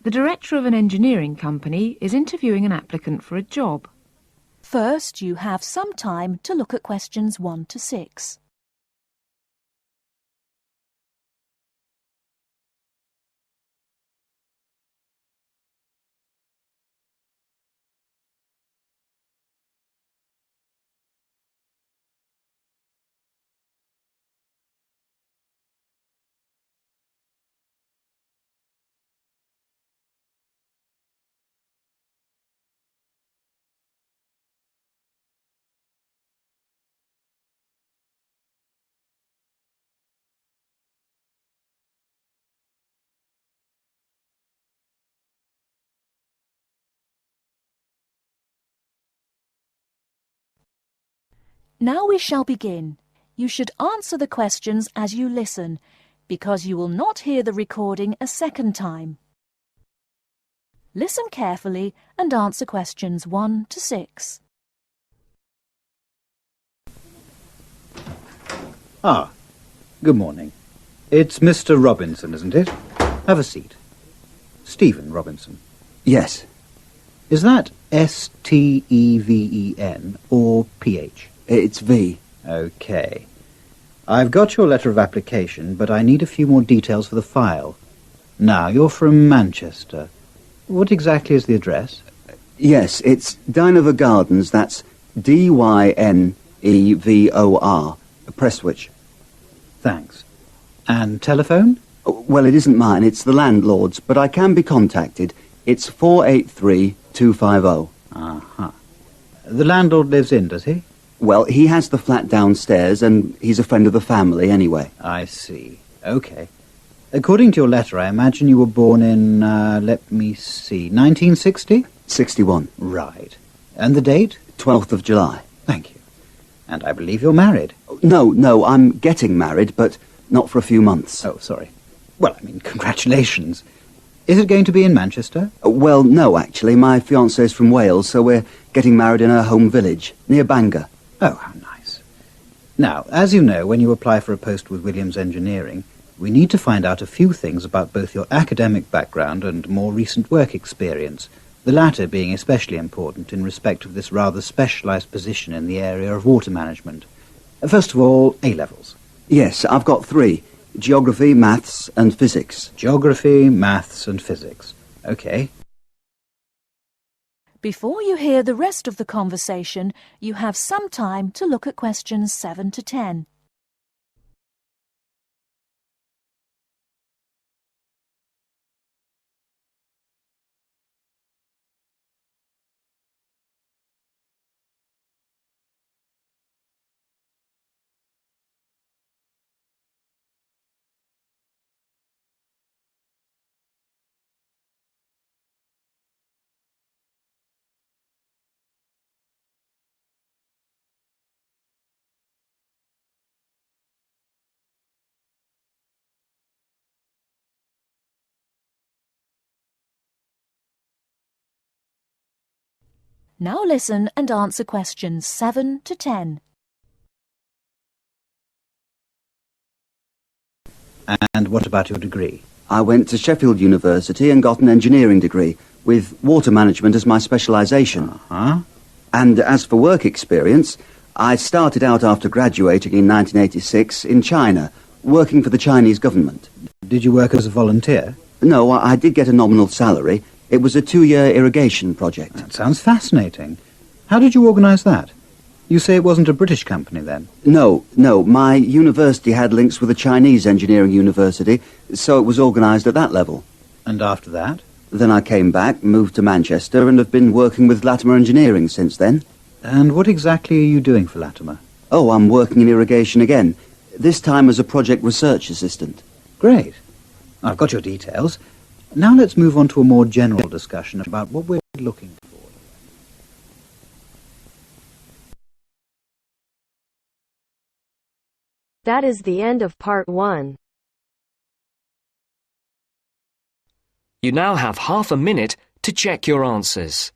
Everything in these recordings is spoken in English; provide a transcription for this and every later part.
The director of an engineering company is interviewing an applicant for a job. First, you have some time to look at questions 1 to 6. Now we shall begin. You should answer the questions as you listen, because you will not hear the recording a second time. Listen carefully and answer questions 1 to 6. Ah, good morning. It's Mr. Robinson, isn't it? Have a seat. Stephen Robinson. Yes. Is that S-T-E-V-E-N or P-H? It's V. OK. I've got your letter of application, but I need a few more details for the file. Now, you're from Manchester. What exactly is the address? Yes, it's Dynevor Gardens, that's D-Y-N-E-V-O-R, Prestwich. Thanks. And telephone? Well, it isn't mine, it's the landlord's, but I can be contacted. It's 483-250. Uh-huh. The landlord lives in, does he? Well, he has the flat downstairs, and he's a friend of the family anyway. I see. OK. According to your letter, I imagine you were born in, let me see, 1960? 61. Right. And the date? 12th of July. Thank you. And I believe you're married. No, I'm getting married, but not for a few months. Oh, sorry. Well, I mean, congratulations. Is it going to be in Manchester? Well, no, actually. My fiancée's from Wales, so we're getting married in her home village, near Bangor. Oh, how nice. Now, as you know, when you apply for a post with Williams Engineering, we need to find out a few things about both your academic background and more recent work experience, the latter being especially important in respect of this rather specialised position in the area of water management. First of all, A-levels. Yes, I've got 3. Geography, maths and physics. Geography, maths and physics. OK. Before you hear the rest of the conversation, you have some time to look at questions 7 to 10. Now listen and answer questions 7 to 10. And what about your degree? I went to Sheffield University and got an engineering degree, with water management as my specialisation. Uh-huh. And as for work experience, I started out after graduating in 1986 in China, working for the Chinese government. Did you work as a volunteer? No, I did get a nominal salary. It was a 2-year irrigation project. That sounds fascinating. How did you organise that? You say it wasn't a British company then? No, my university had links with a Chinese engineering university, so it was organised at that level. And after that? Then I came back, moved to Manchester, and have been working with Latimer Engineering since then. And what exactly are you doing for Latimer? Oh, I'm working in irrigation again, this time as a project research assistant. Great. I've got your details. Now let's move on to a more general discussion about what we're looking for. That is the end of part 1. You now have half a minute to check your answers.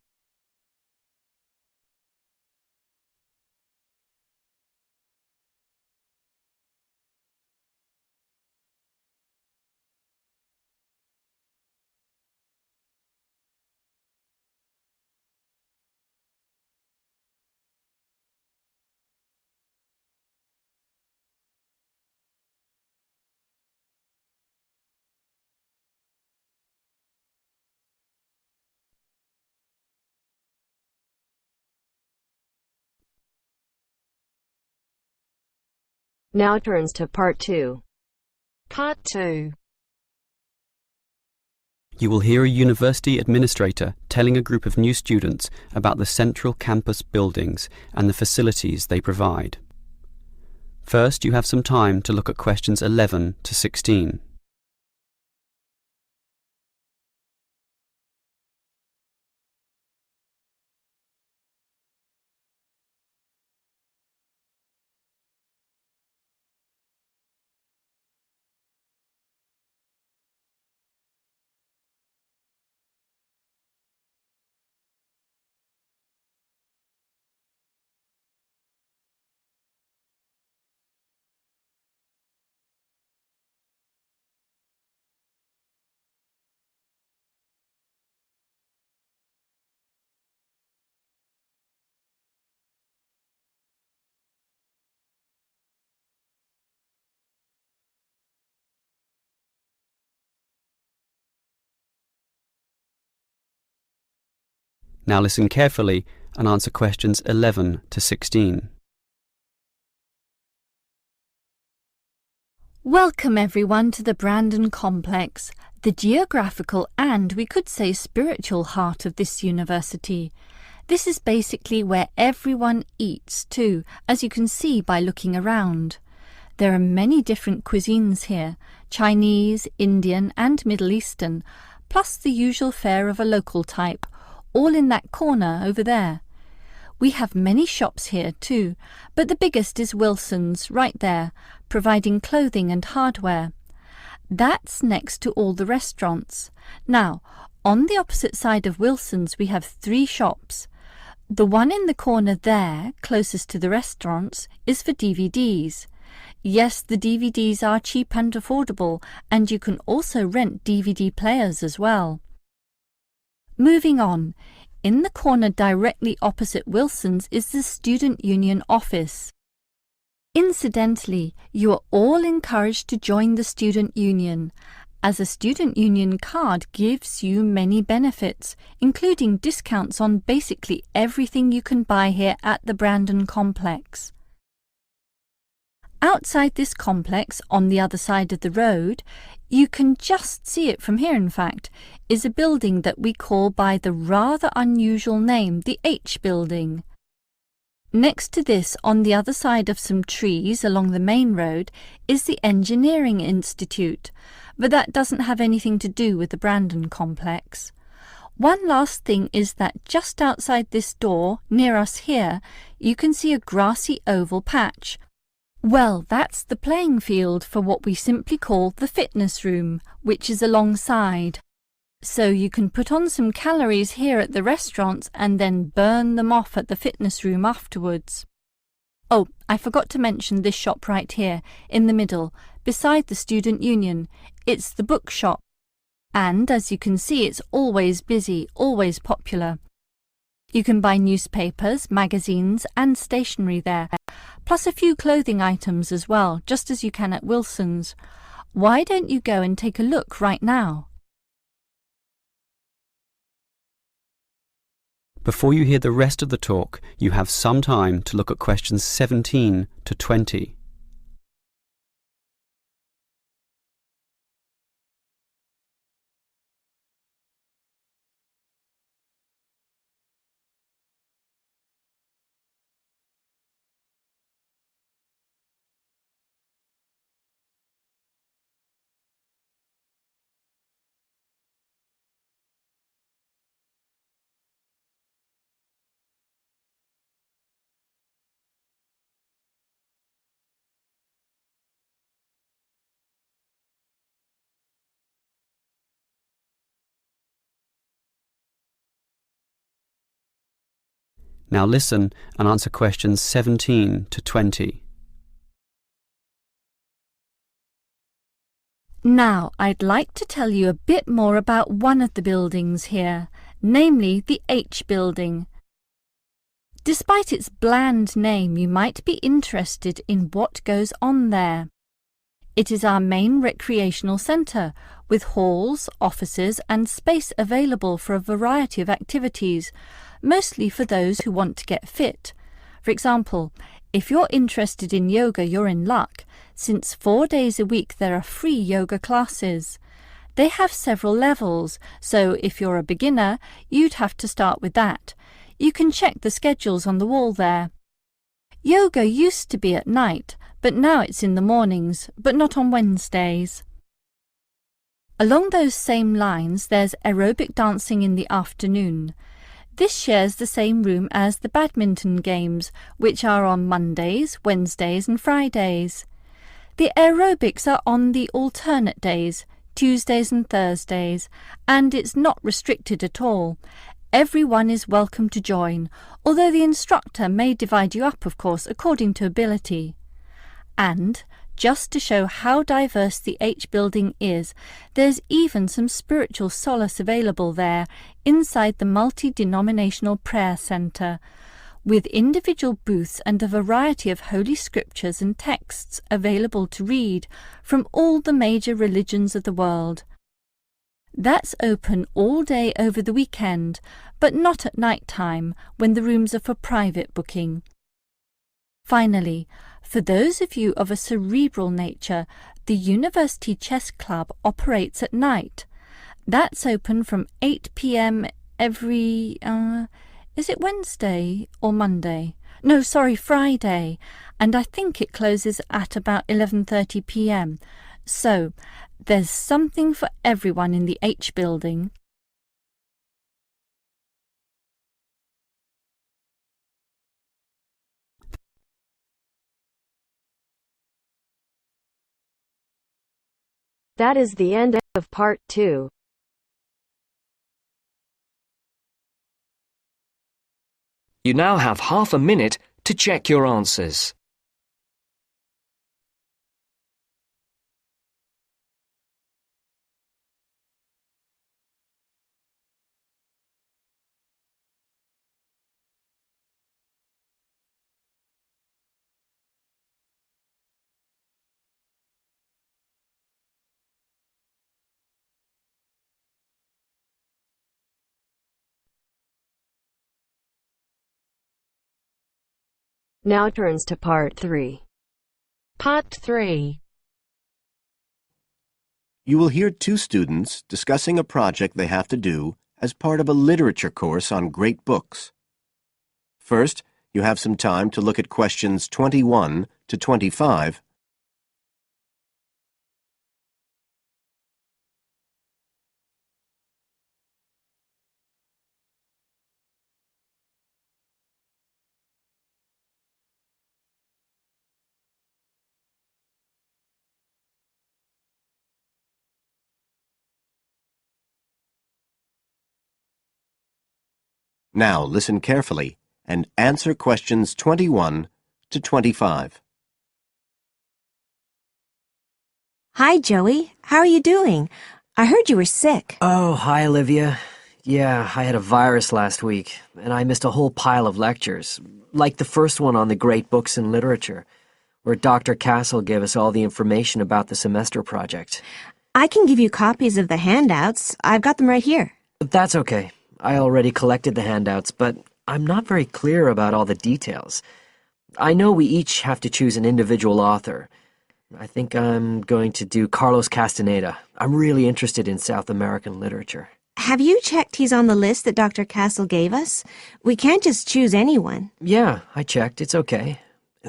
Now turns to Part 2. Part 2. You will hear a university administrator telling a group of new students about the central campus buildings and the facilities they provide. First, you have some time to look at questions 11 to 16. Now listen carefully and answer questions 11 to 16. Welcome everyone to the Brandon Complex, the geographical and, we could say, spiritual heart of this university. This is basically where everyone eats too, as you can see by looking around. There are many different cuisines here, Chinese, Indian and Middle Eastern, plus the usual fare of a local type, all in that corner over there. We have many shops here too, but the biggest is Wilson's, right there, providing clothing and hardware. That's next to all the restaurants. Now, on the opposite side of Wilson's we have 3 shops. The one in the corner there, closest to the restaurants, is for DVDs. Yes, the DVDs are cheap and affordable, and you can also rent DVD players as well. Moving on, in the corner directly opposite Wilson's is the Student Union office. Incidentally, you are all encouraged to join the Student Union, as a Student Union card gives you many benefits, including discounts on basically everything you can buy here at the Brandon Complex. Outside this complex, on the other side of the road, you can just see it from here in fact, is a building that we call by the rather unusual name, the H Building. Next to this, on the other side of some trees along the main road, is the Engineering Institute, but that doesn't have anything to do with the Brandon Complex. One last thing is that just outside this door, near us here, you can see a grassy oval patch. Well, that's the playing field for what we simply call the fitness room, which is alongside. So you can put on some calories here at the restaurants and then burn them off at the fitness room afterwards. Oh, I forgot to mention this shop right here, in the middle, beside the Student Union. It's the bookshop. And as you can see, it's always busy, always popular. You can buy newspapers, magazines and stationery there, plus a few clothing items as well, just as you can at Wilson's. Why don't you go and take a look right now? Before you hear the rest of the talk, you have some time to look at questions 17 to 20. Now listen and answer questions 17 to 20. Now, I'd like to tell you a bit more about one of the buildings here, namely the H Building. Despite its bland name, you might be interested in what goes on there. It is our main recreational centre, with halls, offices and space available for a variety of activities, mostly for those who want to get fit, For example, if you're interested in yoga, you're in luck, since 4 days a week there are free yoga classes. They have several levels, so if you're a beginner, you'd have to start with that. You can check the schedules on the wall there. Yoga used to be at night, but now it's in the mornings, but not on Wednesdays. Along those same lines, there's aerobic dancing in the afternoon. This shares the same room as the badminton games, which are on Mondays, Wednesdays and Fridays. The aerobics are on the alternate days, Tuesdays and Thursdays, and it's not restricted at all. Everyone is welcome to join, although the instructor may divide you up, of course, according to ability. And, just to show how diverse the H building is, there's even some spiritual solace available there, inside the multi-denominational prayer centre, with individual booths and a variety of holy scriptures and texts available to read from all the major religions of the world. That's open all day over the weekend, but not at night time, when the rooms are for private booking. Finally, for those of you of a cerebral nature, the University Chess Club operates at night. That's open from 8 p.m. every... is it Wednesday or Monday? No, sorry, Friday. And I think it closes at about 11:30 p.m. So, there's something for everyone in the H building. That is the end of part 2. You now have half a minute to check your answers. Now turns to part 3. Part 3. You will hear two students discussing a project they have to do as part of a literature course on great books. First, you have some time to look at questions 21 to 25. Now listen carefully and answer questions 21 to 25. Hi, Joey. How are you doing? I heard you were sick. Oh, hi, Olivia. Yeah, I had a virus last week, and I missed a whole pile of lectures, like the first one on the great books in literature, where Dr. Castle gave us all the information about the semester project. I can give you copies of the handouts. I've got them right here. That's okay. I already collected the handouts, but I'm not very clear about all the details. I know we each have to choose an individual author. I think I'm going to do Carlos Castaneda. I'm really interested in South American literature. Have you checked he's on the list that Dr. Castle gave us? We can't just choose anyone. Yeah, I checked. It's okay.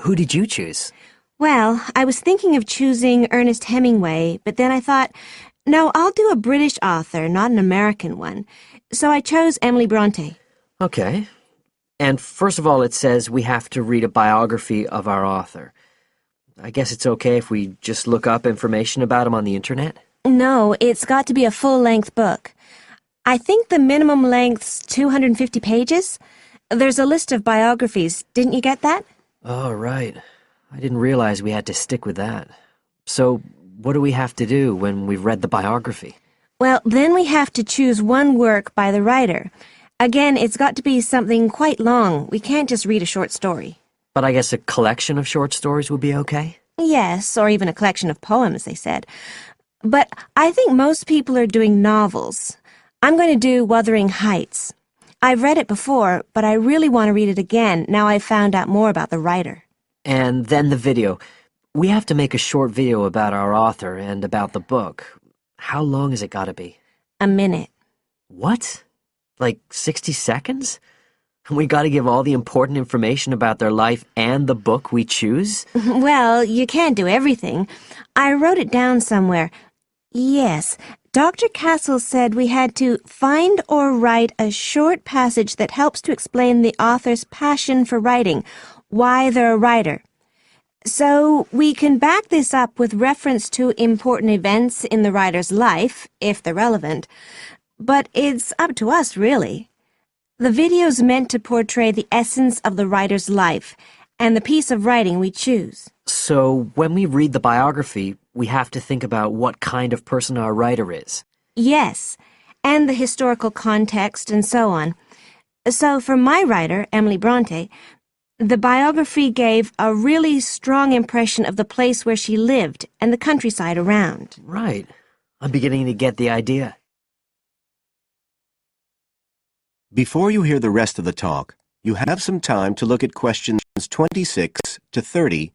Who did you choose? Well, I was thinking of choosing Ernest Hemingway, but then I thought, no, I'll do a British author, not an American one. So I chose Emily Bronte. Okay. And first of all, it says we have to read a biography of our author. I guess it's okay if we just look up information about him on the internet? No, it's got to be a full-length book. I think the minimum length's 250 pages. There's a list of biographies. Didn't you get that? Oh, right. I didn't realize we had to stick with that. So, what do we have to do when we've read the biography? Well, then we have to choose one work by the writer. Again, it's got to be something quite long. We can't just read a short story. But I guess a collection of short stories would be okay? Yes, or even a collection of poems, they said. But I think most people are doing novels. I'm going to do Wuthering Heights. I've read it before, but I really want to read it again now I've found out more about the writer. And then the video. We have to make a short video about our author and about the book. How long has it got to be? A minute. What? Like 60 seconds? We got to give all the important information about their life and the book we choose? Well, you can't do everything. I wrote it down somewhere. Yes, Dr. Castle said we had to find or write a short passage that helps to explain the author's passion for writing, why they're a writer. So we can back this up with reference to important events in the writer's life, if they're relevant. But it's up to us, really. The video's meant to portray the essence of the writer's life and the piece of writing we choose. So when we read the biography, we have to think about what kind of person our writer is. Yes, and the historical context and so on. So for my writer, Emily Bronte, the biography gave a really strong impression of the place where she lived and the countryside around. Right. I'm beginning to get the idea. Before you hear the rest of the talk, you have some time to look at questions 26 to 30.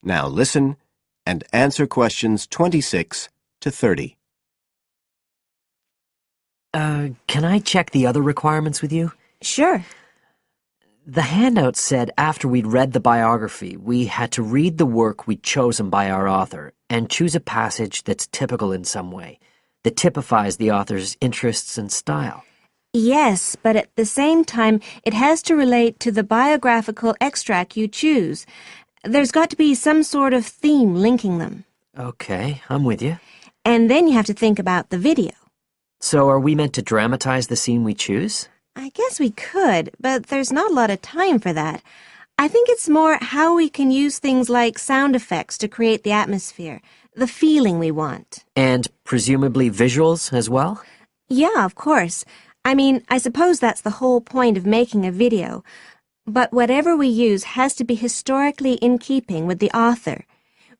Now listen and answer questions 26 to 30. Can I check the other requirements with you? Sure. The handout said after we'd read the biography, we had to read the work we'd chosen by our author and choose a passage that's typical in some way, that typifies the author's interests and style. Yes, but at the same time, it has to relate to the biographical extract you choose. There's got to be some sort of theme linking them. Okay, I'm with you. And then you have to think about the video. So are we meant to dramatize the scene we choose? I guess we could, but there's not a lot of time for that. I think it's more how we can use things like sound effects to create the atmosphere, the feeling we want. And presumably visuals as well? Yeah, of course. I mean, I suppose that's the whole point of making a video. But whatever we use has to be historically in keeping with the author.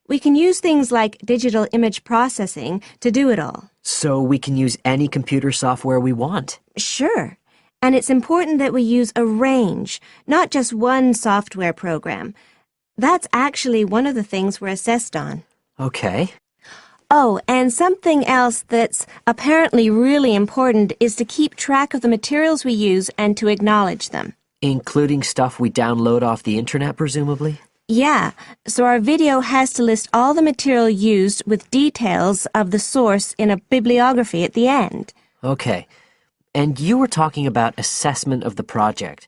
We can use things like digital image processing to do it all. So we can use any computer software we want? Sure. And it's important that we use a range, not just one software program. That's actually one of the things we're assessed on. Okay. Oh, and something else that's apparently really important is to keep track of the materials we use and to acknowledge them. Including stuff we download off the internet, presumably? Yeah, so our video has to list all the material used with details of the source in a bibliography at the end. Okay. And you were talking about assessment of the project.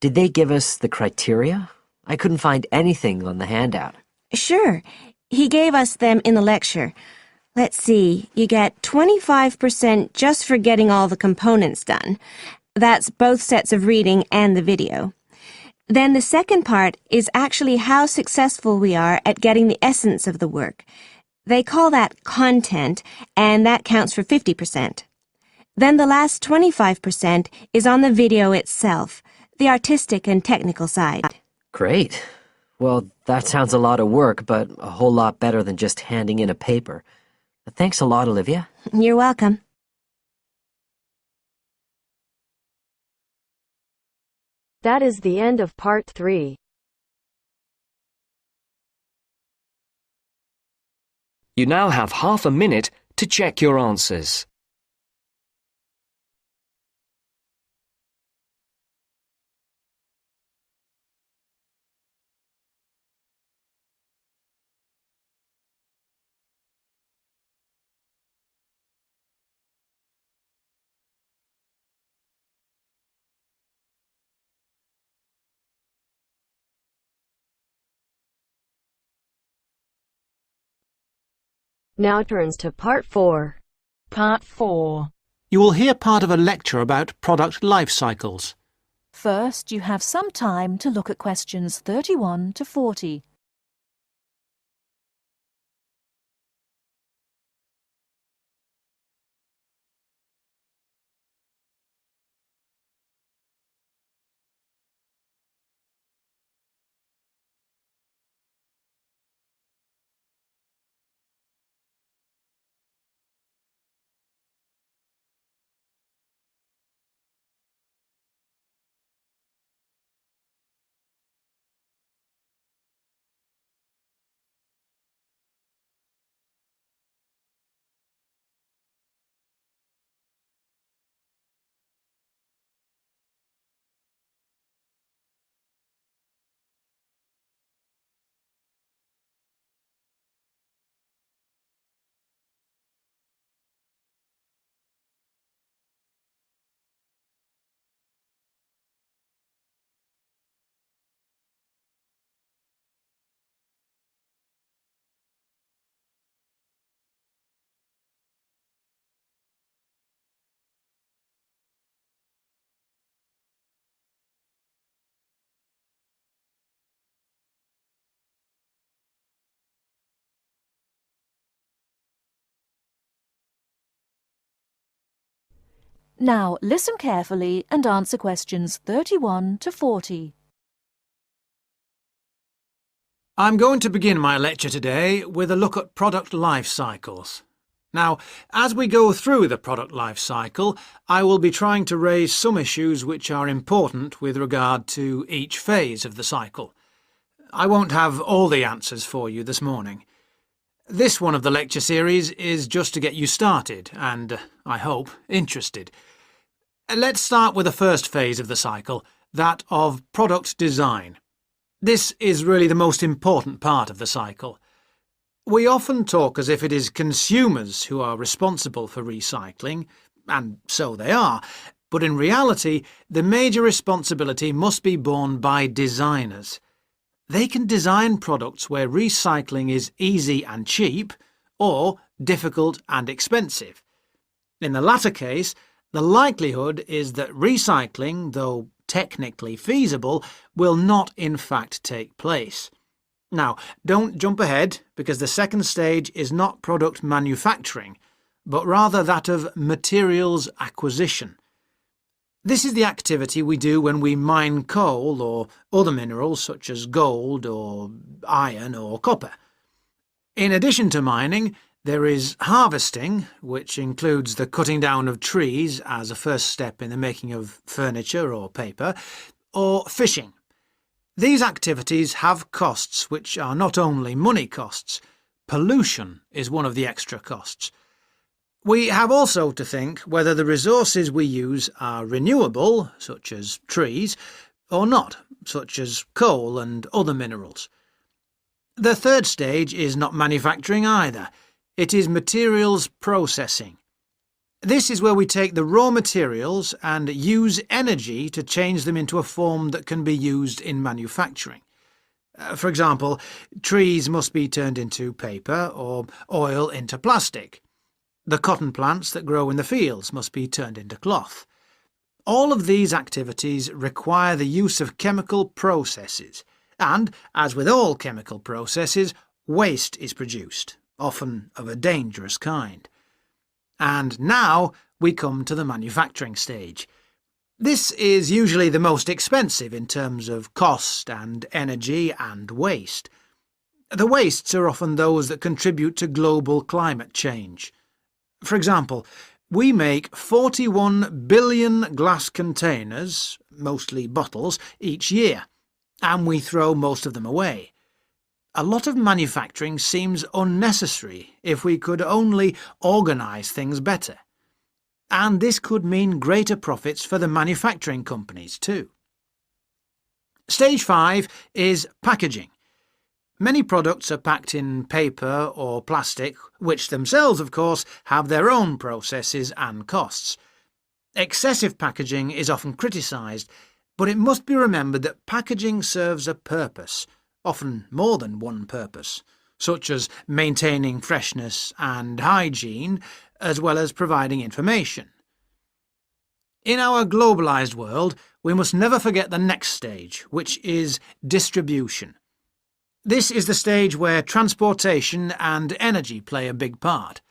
Did they give us the criteria? I couldn't find anything on the handout. Sure. He gave us them in the lecture. Let's see, you get 25% just for getting all the components done. That's both sets of reading and the video. Then the second part is actually how successful we are at getting the essence of the work. They call that content, and that counts for 50%. Then the last 25% is on the video itself, the artistic and technical side. Great. Well, that sounds a lot of work, but a whole lot better than just handing in a paper. Thanks a lot, Olivia. You're welcome. That is the end of part 3. You now have half a minute to check your answers. Now turns to part 4. Part 4. You will hear part of a lecture about product life cycles. First, you have some time to look at questions 31 to 40. Now listen carefully and answer questions 31 to 40. I'm going to begin my lecture today with a look at product life cycles. Now, as we go through the product life cycle, I will be trying to raise some issues which are important with regard to each phase of the cycle. I won't have all the answers for you this morning. This one of the lecture series is just to get you started and, I hope, interested. Let's start with the first phase of the cycle, that of product design. This is really the most important part of the cycle. We often talk as if it is consumers who are responsible for recycling, and so they are, but in reality, the major responsibility must be borne by designers. They can design products where recycling is easy and cheap, or difficult and expensive. In the latter case, the likelihood is that recycling, though technically feasible, will not in fact take place. Now, don't jump ahead, because the second stage is not product manufacturing, but rather that of materials acquisition. This is the activity we do when we mine coal or other minerals such as gold or iron or copper. In addition to mining, there is harvesting, which includes the cutting down of trees as a first step in the making of furniture or paper, or fishing. These activities have costs which are not only money costs. Pollution is one of the extra costs. We have also to think whether the resources we use are renewable, such as trees, or not, such as coal and other minerals. The third stage is not manufacturing either. It is materials processing. This is where we take the raw materials and use energy to change them into a form that can be used in manufacturing. For example, trees must be turned into paper or oil into plastic. The cotton plants that grow in the fields must be turned into cloth. All of these activities require the use of chemical processes, and, as with all chemical processes, waste is produced, often of a dangerous kind. And now we come to the manufacturing stage. This is usually the most expensive in terms of cost and energy and waste. The wastes are often those that contribute to global climate change. For example, we make 41 billion glass containers, mostly bottles, each year, and we throw most of them away. A lot of manufacturing seems unnecessary if we could only organise things better. And this could mean greater profits for the manufacturing companies too. Stage 5 is packaging. Many products are packed in paper or plastic, which themselves, of course, have their own processes and costs. Excessive packaging is often criticised, but it must be remembered that packaging serves a purpose, often more than one purpose, such as maintaining freshness and hygiene, as well as providing information. In our globalised world, we must never forget the next stage, which is distribution. This is the stage where transportation and energy play a big part.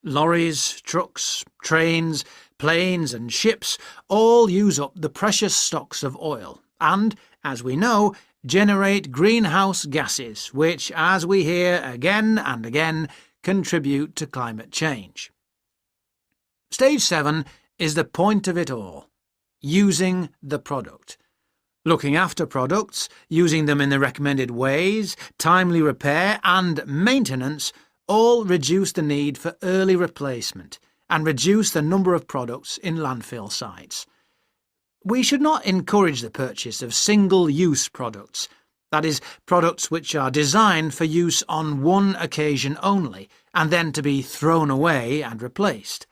Lorries, trucks, trains, planes and ships all use up the precious stocks of oil and, as we know, generate greenhouse gases, which, as we hear again and again, contribute to climate change. Stage 7 is the point of it all, using the product. Looking after products, using them in the recommended ways, timely repair and maintenance all reduce the need for early replacement and reduce the number of products in landfill sites. We should not encourage the purchase of single-use products, that is, products which are designed for use on one occasion only and then to be thrown away and replaced.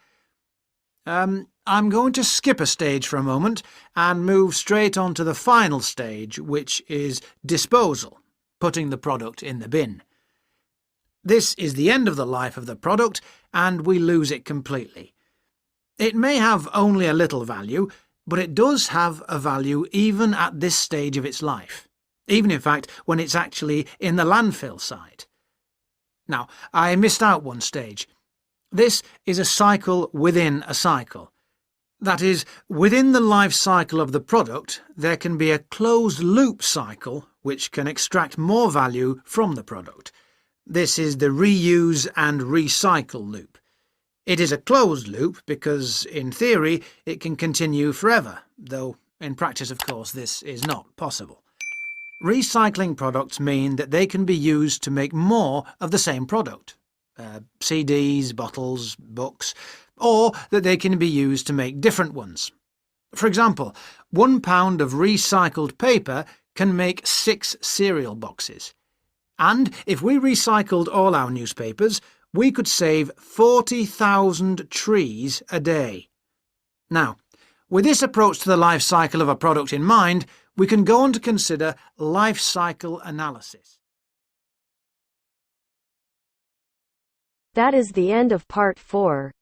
I'm going to skip a stage for a moment and move straight on to the final stage, which is disposal, putting the product in the bin. This is the end of the life of the product and we lose it completely. It may have only a little value, but it does have a value even at this stage of its life, even in fact when it's actually in the landfill site. Now, I missed out one stage. This is a cycle within a cycle. That is, within the life cycle of the product, there can be a closed-loop cycle which can extract more value from the product. This is the reuse and recycle loop. It is a closed loop because, in theory, it can continue forever, though in practice, of course, this is not possible. Recycling products mean that they can be used to make more of the same product. CDs, bottles, books, or that they can be used to make different ones. For example, 1 pound of recycled paper can make 6 cereal boxes. And if we recycled all our newspapers, we could save 40,000 trees a day. Now, with this approach to the life cycle of a product in mind, we can go on to consider life cycle analysis. That is the end of part 4.